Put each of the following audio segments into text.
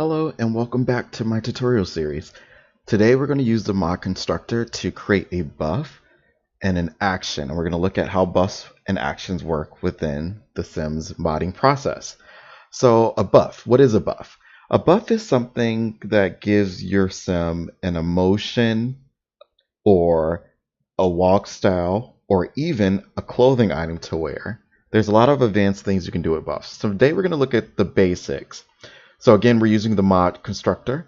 Hello and welcome back to my tutorial series. Today we're going to use the mod constructor to create a buff and an action, and we're going to look at how buffs and actions work within the Sims modding process. So a buff, what is a buff? A buff is something that gives your sim an emotion or a walk style or even a clothing item to wear. There's a lot of advanced things you can do with buffs. So today we're going to look at the basics. So again, we're using the mod constructor.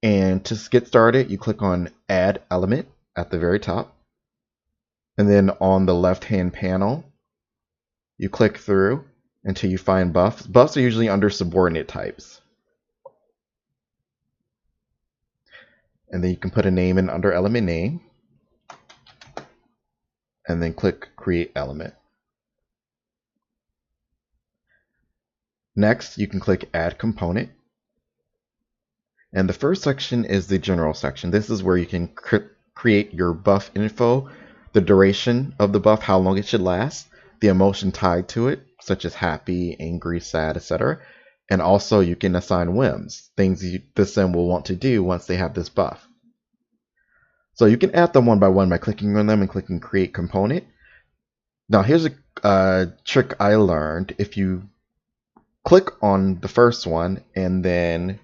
And to get started, you click on Add Element at the very top. And then on the left-hand panel, you click through until you find buffs. Buffs are usually under subordinate types. And then you can put a name in under Element Name. And then click Create Element. Next, you can click Add Component. And the first section is the general section. This is where you can create your buff info, the duration of the buff, how long it should last, the emotion tied to it, such as happy, angry, sad, etc. And also you can assign whims, things the sim will want to do once they have this buff. So you can add them one by one by clicking on them and clicking Create Component. Now here's a trick I learned. If you click on the first one and then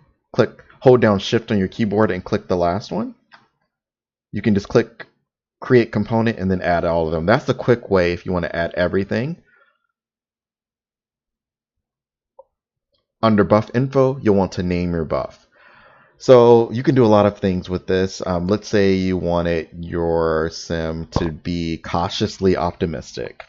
hold down Shift on your keyboard and click the last one, you can just click Create Component and then add all of them. That's the quick way if you want to add everything. Under Buff Info, you'll want to name your buff. So you can do a lot of things with this. Let's say you wanted your sim to be cautiously optimistic.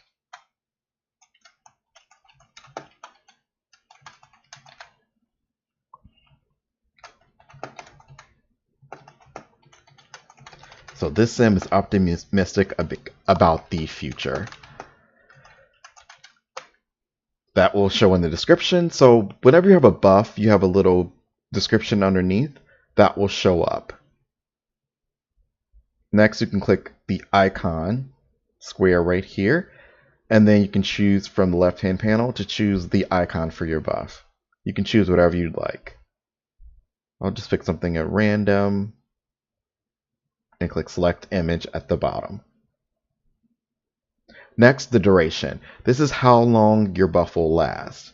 So this sim is optimistic about the future. That will show in the description. So whenever you have a buff, you have a little description underneath that will show up. Next, you can click the icon square right here, and then you can choose from the left-hand panel to choose the icon for your buff. You can choose whatever you'd like. I'll just pick something at random and click Select Image at the bottom. Next, the duration. This is how long your buff will last.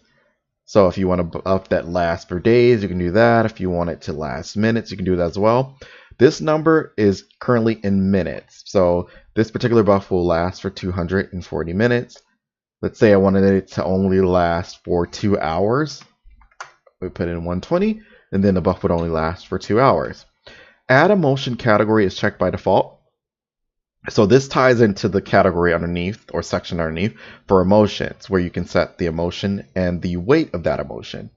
So if you want a buff that lasts for days, you can do that. If you want it to last minutes, you can do that as well. This number is currently in minutes. So this particular buff will last for 240 minutes. Let's say I wanted it to only last for 2 hours. We put in 120, and then the buff would only last for 2 hours. Add emotion category is checked by default. So this ties into the category underneath or section underneath for emotions, where you can set the emotion and the weight of that emotion.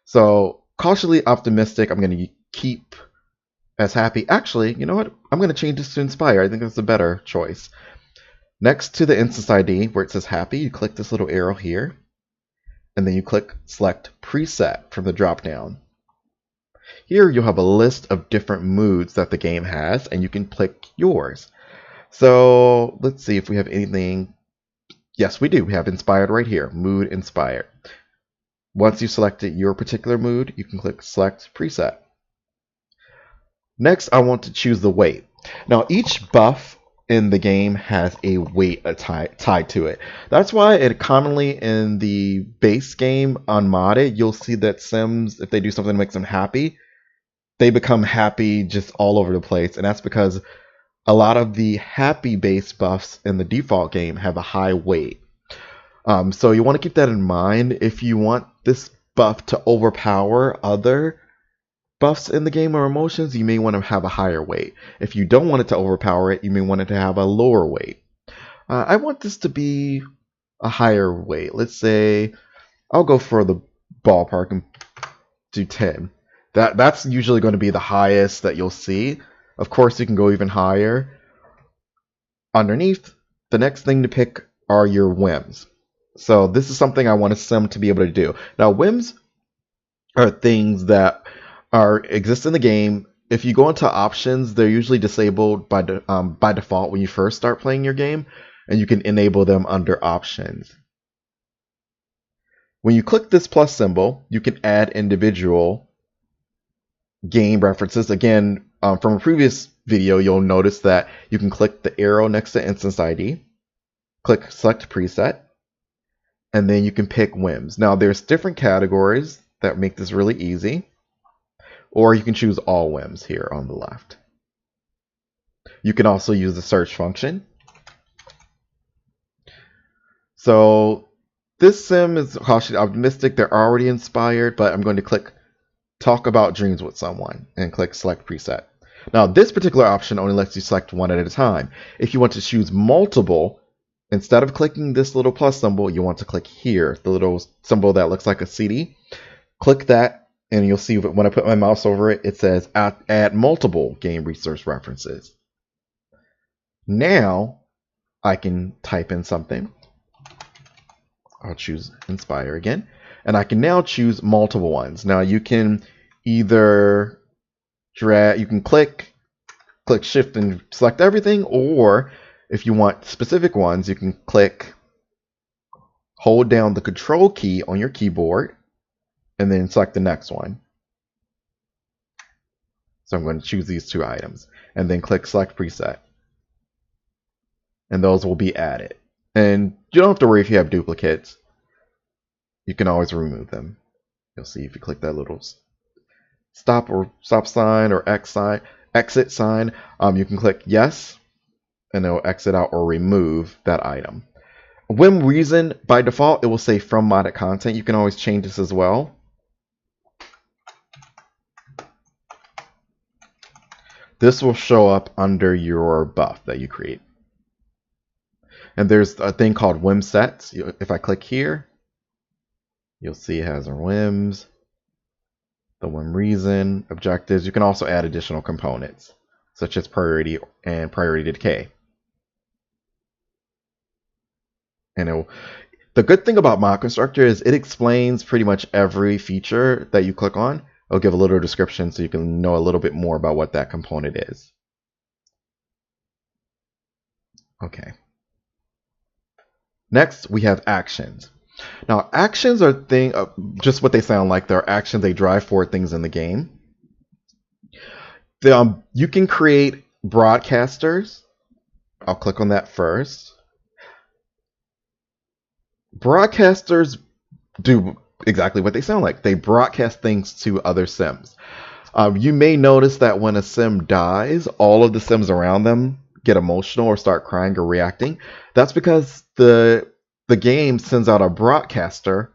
So cautiously optimistic, I'm going to keep as happy. Actually, you know what? I'm going to change this to inspire. I think that's a better choice. Next to the instance ID where it says happy, you click this little arrow here, and then you click select preset from the drop down. Here you'll have a list of different moods that the game has, and you can click yours. So let's see if we have anything. Yes, we do. We have inspired right here, mood inspired. Once you've selected your particular mood, you can click select preset. Next, I want to choose the weight. Now, each buff in the game has a weight tied to it. That's why it commonly in the base game unmodded, you'll see that Sims, if they do something that makes them happy, they become happy just all over the place. And that's because a lot of the happy base buffs in the default game have a high weight. So you want to keep that in mind. If you want this buff to overpower other buffs in the game or emotions, you may want to have a higher weight. If you don't want it to overpower it, you may want it to have a lower weight. I want this to be a higher weight. Let's say I'll go for the ballpark and do 10. That's usually going to be the highest that you'll see. Of course, you can go even higher. Underneath, the next thing to pick are your whims. So this is something I want a sim to be able to do. Now, whims are things that exist in the game. If you go into options, they're usually disabled by default when you first start playing your game, and you can enable them under options. When you click this plus symbol, you can add individual game references. Again, from a previous video, you'll notice that you can click the arrow next to instance ID, click select preset, and then you can pick whims. Now there's different categories that make this really easy, or you can choose all whims here on the left. You can also use the search function. So this sim is cautiously optimistic. They're already inspired, but I'm going to click talk about dreams with someone and click select preset. Now this particular option only lets you select one at a time. If you want to choose multiple, instead of clicking this little plus symbol, you want to click here, the little symbol that looks like a CD. Click that, and you'll see when I put my mouse over it, it says add multiple game resource references. Now I can type in something. I'll choose inspire again, and I can now choose multiple ones. Now you can either drag, you can click shift and select everything, or if you want specific ones, you can hold down the control key on your keyboard and then select the next one. So I'm going to choose these two items and then click select preset, and those will be added. And you don't have to worry if you have duplicates. You can always remove them. You'll see if you click that little stop sign or exit sign, you can click yes, and it'll exit out or remove that item. When reason, by default, it will say from modded content. You can always change this as well. This will show up under your buff that you create. And there's a thing called whim sets. If I click here, you'll see it has our whims, the whim reason, objectives. You can also add additional components, such as priority and priority decay. And the good thing about Mod Constructor is it explains pretty much every feature that you click on. It'll give a little description so you can know a little bit more about what that component is. Okay. Next, we have actions. Now, actions are just what they sound like. They're actions. They drive forward things in the game. You can create broadcasters. I'll click on that first. Broadcasters do exactly what they sound like. They broadcast things to other sims. You may notice that when a sim dies, all of the sims around them get emotional or start crying or reacting. That's because the game sends out a broadcaster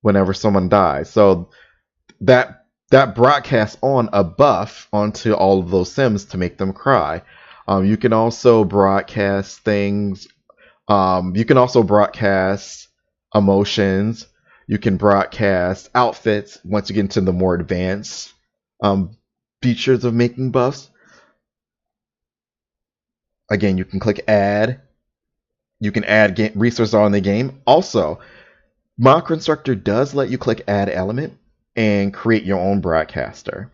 whenever someone dies. So that broadcasts on a buff onto all of those sims to make them cry. You can also broadcast things. You can also broadcast emotions. You can broadcast outfits once you get into the more advanced features of making buffs. Again, you can click add. You can add resources on the game. Also, Mod Constructor does let you click add element and create your own broadcaster.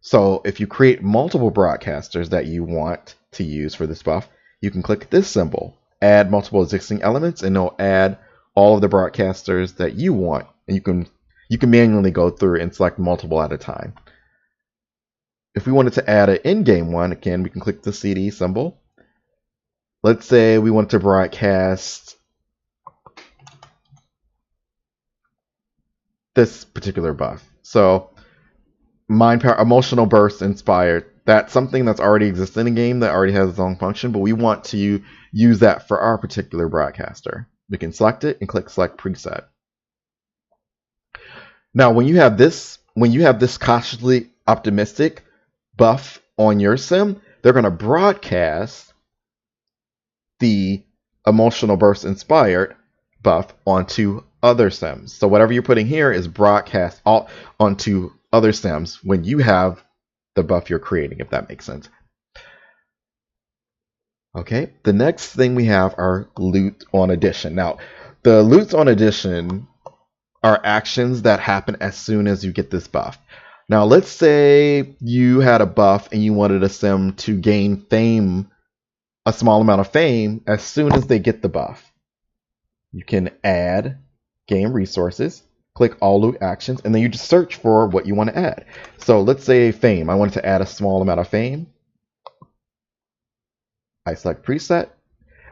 So if you create multiple broadcasters that you want to use for this buff, you can click this symbol, add multiple existing elements, and it'll add all of the broadcasters that you want. And you can manually go through and select multiple at a time. If we wanted to add an in-game one, again, we can click the CD symbol. Let's say we want to broadcast this particular buff. So, Mind Power, Emotional Burst Inspired. That's something that's already exists in the game that already has its own function, but we want to use that for our particular broadcaster. We can select it and click Select Preset. Now, when you have this cautiously optimistic buff on your sim, they're going to broadcast the Emotional Burst Inspired buff onto other sims. So whatever you're putting here is broadcast onto other sims when you have the buff you're creating, if that makes sense. Okay, the next thing we have are loot on addition. Now, the loots on addition are actions that happen as soon as you get this buff. Now, let's say you had a buff and you wanted a sim to gain fame, a small amount of fame, as soon as they get the buff. You can add game resources. click all loot actions, and then you just search for what you want to add. So let's say fame. I wanted to add a small amount of fame. I select preset.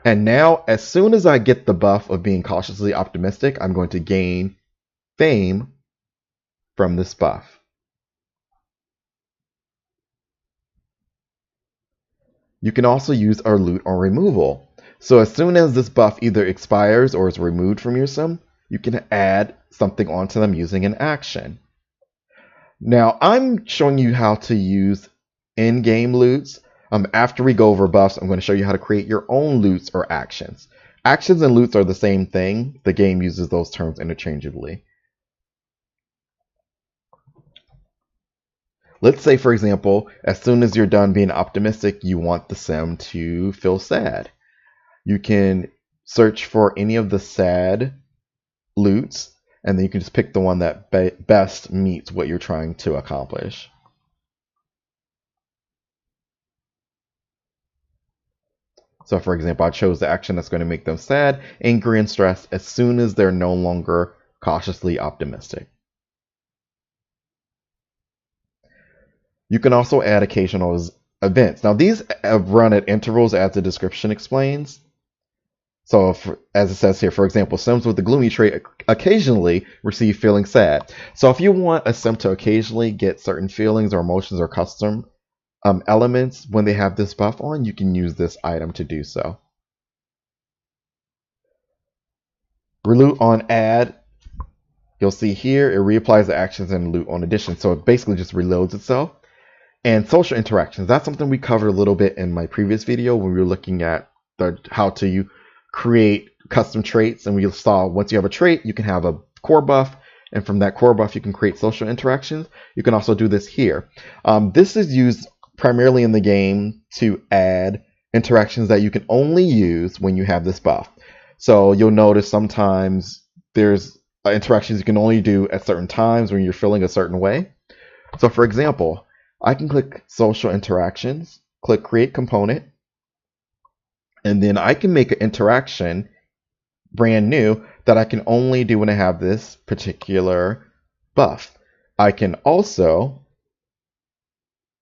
And now, as soon as I get the buff of being cautiously optimistic, I'm going to gain fame from this buff. You can also use our loot on removal. So as soon as this buff either expires or is removed from your sim, you can add something onto them using an action. Now, I'm showing you how to use in-game loots. After we go over buffs, I'm going to show you how to create your own loots or actions. Actions and loots are the same thing. The game uses those terms interchangeably. Let's say, for example, as soon as you're done being optimistic, you want the sim to feel sad. You can search for any of the sad loots, and then you can just pick the one that best meets what you're trying to accomplish. So for example, I chose the action that's going to make them sad, angry, and stressed as soon as they're no longer cautiously optimistic. You can also add occasional events. Now these run at intervals as the description explains. So as it says here, for example, sims with the gloomy trait occasionally receive feeling sad. So if you want a sim to occasionally get certain feelings or emotions or custom elements when they have this buff on, you can use this item to do so. Reloot on add, you'll see here it reapplies the actions in loot on addition. So it basically just reloads itself. And social interactions, that's something we covered a little bit in my previous video when we were looking at how to create custom traits. And we saw once you have a trait, you can have a core buff. And from that core buff, you can create social interactions. You can also do this here. This is used primarily in the game to add interactions that you can only use when you have this buff. So you'll notice sometimes there's interactions you can only do at certain times when you're feeling a certain way. So for example, I can click social interactions, click create component, and then I can make an interaction brand new that I can only do when I have this particular buff. I can also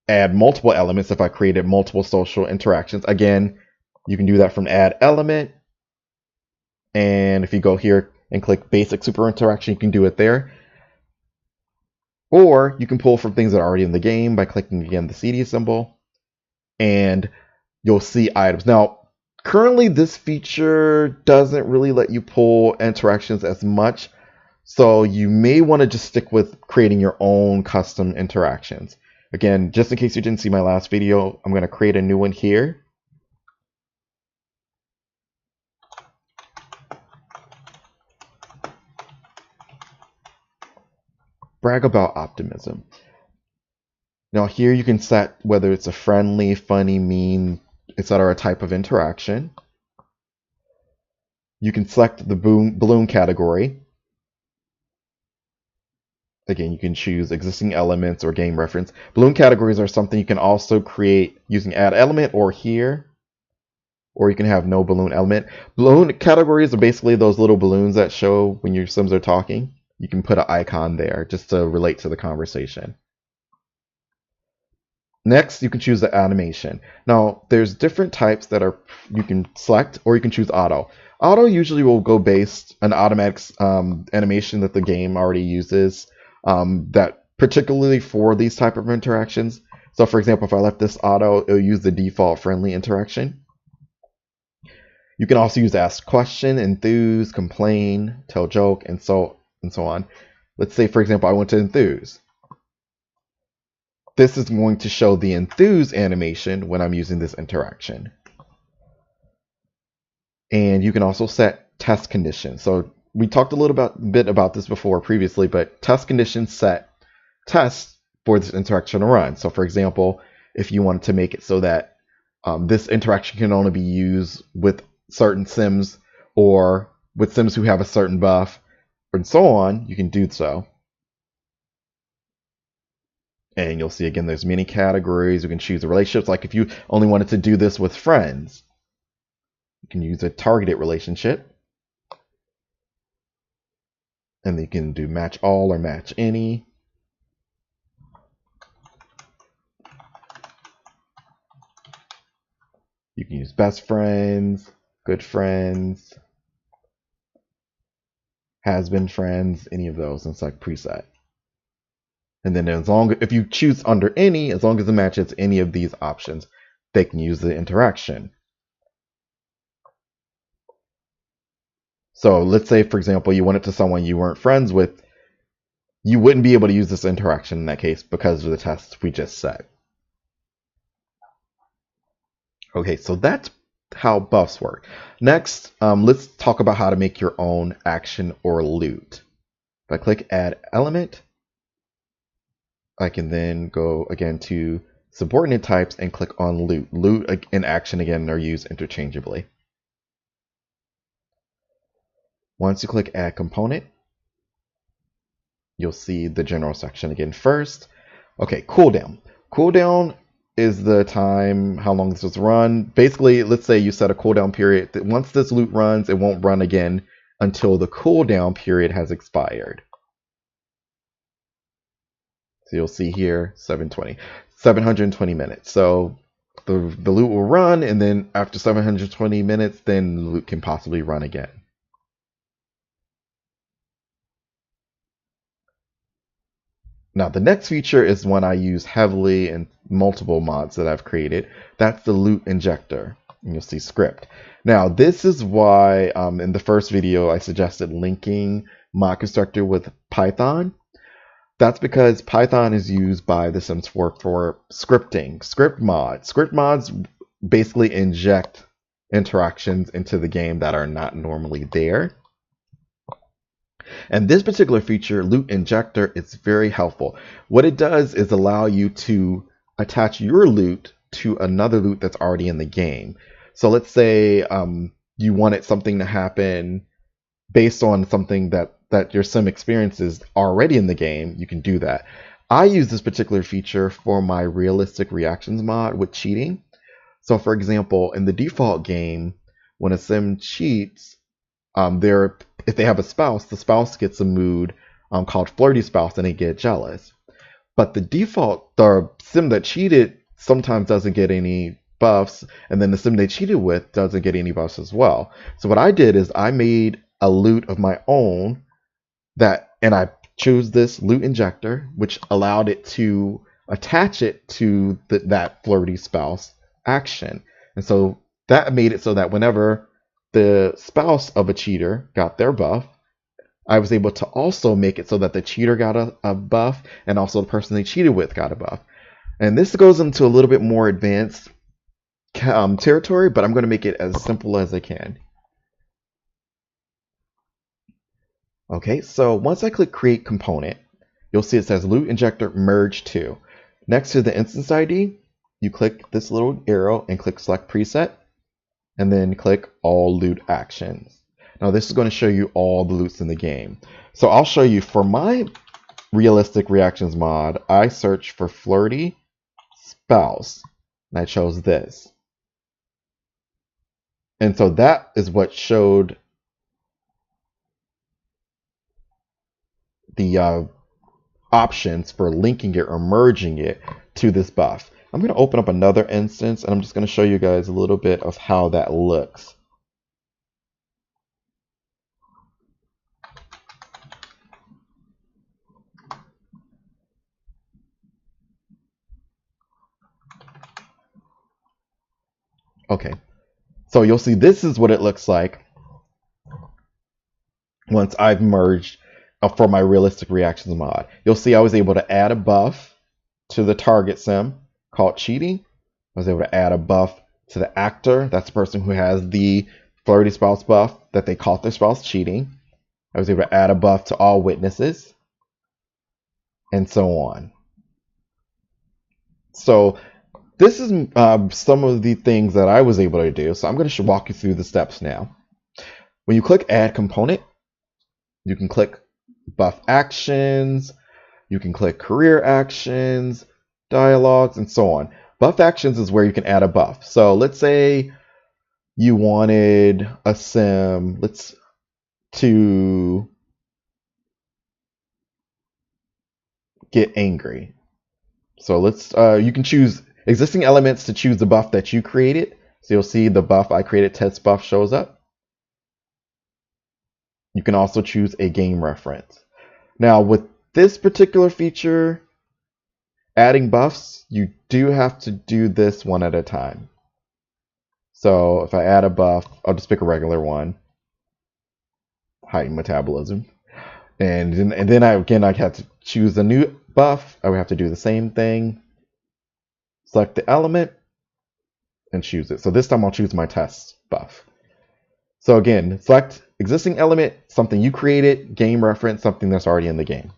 add multiple elements if I created multiple social interactions. Again, you can do that from add element. And if you go here and click basic super interaction, you can do it there. Or you can pull from things that are already in the game by clicking again the CD symbol, and you'll see items. Now, currently this feature doesn't really let you pull interactions as much, so you may want to just stick with creating your own custom interactions. Again, just in case you didn't see my last video, I'm going to create a new one here. Brag about optimism. Now here you can set whether it's a friendly, funny, mean, etc. type of interaction. You can select the balloon category. Again, you can choose existing elements or game reference. Balloon categories are something you can also create using add element or here, or you can have no balloon element. Balloon categories are basically those little balloons that show when your sims are talking. You can put an icon there just to relate to the conversation. Next, you can choose the animation. Now, there's different types that you can select, or you can choose auto. Auto usually will go based on automatic animation that the game already uses, that particularly for these type of interactions. So for example, if I left this auto, it'll use the default friendly interaction. You can also use ask question, enthuse, complain, tell joke, and so on. Let's say, for example, I want to enthuse. This is going to show the enthuse animation when I'm using this interaction. And you can also set test conditions. So we talked a little bit about this before previously, but test conditions set tests for this interaction to run. So for example, if you wanted to make it so that this interaction can only be used with certain sims or with sims who have a certain buff and so on, you can do so. And you'll see again, there's many categories. You can choose the relationships. Like if you only wanted to do this with friends, you can use a targeted relationship. And then you can do match all or match any. You can use best friends, good friends, has been friends, any of those, and select preset. And then if you choose under any, as long as it matches any of these options, they can use the interaction. So let's say, for example, you went it to someone you weren't friends with, you wouldn't be able to use this interaction in that case because of the test we just set. Okay, so that's how buffs work. Next, let's talk about how to make your own action or loot. If I click Add Element, I can then go again to subordinate types and click on Loot. Loot and action again are used interchangeably. Once you click Add Component, you'll see the general section again first. Okay, cooldown. Cooldown is the time, how long this will run. Basically, let's say you set a cooldown period. Once this loot runs, it won't run again until the cooldown period has expired. So you'll see here 720 minutes. So the loot will run, and then after 720 minutes, then the loot can possibly run again. Now, the next feature is one I use heavily in multiple mods that I've created. That's the loot injector. And you'll see script. Now, this is why in the first video I suggested linking mod constructor with Python. That's because Python is used by The Sims 4 for scripting. Script mods basically inject interactions into the game that are not normally there. And this particular feature, Loot Injector, is very helpful. What it does is allow you to attach your loot to another loot that's already in the game. So let's say you wanted something to happen based on something that your sim experiences already in the game, you can do that. I use this particular feature for my realistic reactions mod with cheating. So for example, in the default game, when a sim cheats, if they have a spouse, the spouse gets a mood called flirty spouse and they get jealous. But the sim that cheated sometimes doesn't get any buffs, and then the sim they cheated with doesn't get any buffs as well. So what I did is I made a loot of my own and I chose this loot injector, which allowed it to attach it to that flirty spouse action. And so that made it so that whenever the spouse of a cheater got their buff, I was able to also make it so that the cheater got a buff and also the person they cheated with got a buff. And this goes into a little bit more advanced territory, but I'm going to make it as simple as I can. Okay, so once I click Create Component, you'll see it says Loot Injector Merge To. Next to the instance ID, you click this little arrow and click Select Preset, and then click All Loot Actions. Now this is going to show you all the loots in the game. So I'll show you for my realistic reactions mod, I searched for flirty spouse, and I chose this. And so that is what showed the options for linking it or merging it to this buff. I'm going to open up another instance and I'm just going to show you guys a little bit of how that looks. Okay, so you'll see this is what it looks like once I've merged for my realistic reactions mod. You'll see I was able to add a buff to the target sim called cheating. I was able to add a buff to the actor. That's the person who has the flirty spouse buff that they caught their spouse cheating. I was able to add a buff to all witnesses, and so on. So this is some of the things that I was able to do. So I'm going to walk you through the steps now. When you click Add Component, you can click Buff Actions, you can click Career Actions, Dialogues, and so on. Buff Actions is where you can add a buff. So let's say you wanted a sim to get angry. So let's you can choose existing elements to choose the buff that you created. So you'll see the buff I created, test buff, shows up. You can also choose a game reference. Now with this particular feature, adding buffs, you do have to do this one at a time. So if I add a buff, I'll just pick a regular one, heightened metabolism. And then I have to choose a new buff. I would have to do the same thing. Select the element and choose it. So this time I'll choose my test buff. So again, select existing element, something you created, game reference, something that's already in the game.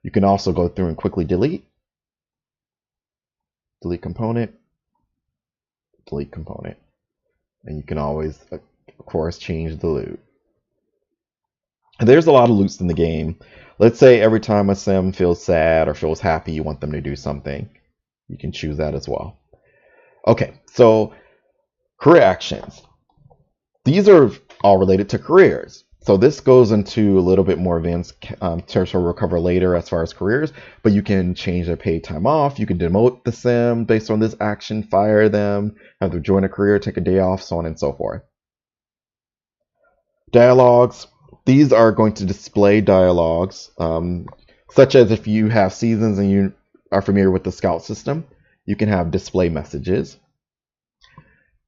You can also go through and quickly delete component, delete component. And you can always, of course, change the loot. And there's a lot of loots in the game. Let's say every time a sim feels sad or feels happy, you want them to do something. You can choose that as well. Okay, so career actions. These are all related to careers. So this goes into a little bit more advanced territory we'll cover later as far as careers, but you can change their paid time off. You can demote the sim based on this action, fire them, have them join a career, take a day off, so on and so forth. Dialogues. These are going to display dialogues, such as if you have seasons and you are familiar with the scout system, you can have display messages.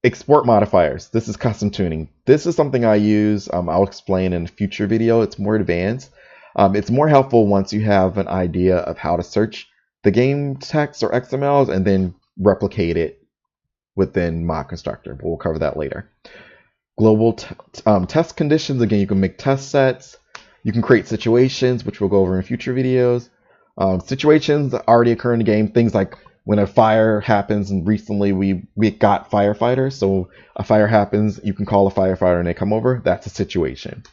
Export modifiers. This is custom tuning. This is something I use. I'll explain in a future video. It's more advanced. It's more helpful once you have an idea of how to search the game text or XMLs and then replicate it within Mod Constructor. But we'll cover that later. Global test conditions. Again, you can make test sets. You can create situations, which we'll go over in future videos. Situations that already occur in the game. Things like when a fire happens, and recently we got firefighters. So a fire happens, you can call a firefighter and they come over. That's a situation.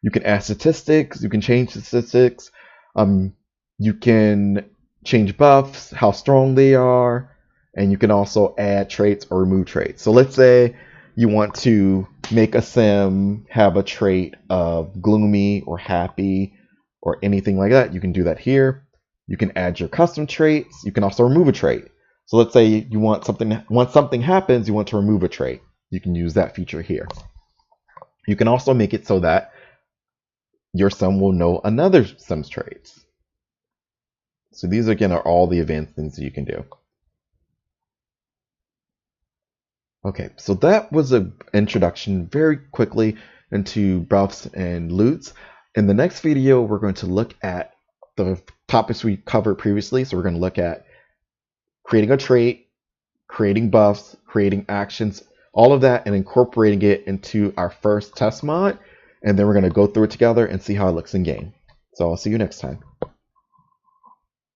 You can add statistics. You can change statistics. You can change buffs, how strong they are, and you can also add traits or remove traits. So let's say you want to make a sim have a trait of gloomy or happy or anything like that. You can do that here. You can add your custom traits. You can also remove a trait. So let's say you want something, once something happens, you want to remove a trait. You can use that feature here. You can also make it so that your sim will know another sim's traits. So these again are all the advanced things that you can do. Okay, so that was an introduction very quickly into buffs and loots. In the next video, we're going to look at the topics we covered previously. So we're going to look at creating a trait, creating buffs, creating actions, all of that, and incorporating it into our first test mod. And then we're going to go through it together and see how it looks in game. So I'll see you next time.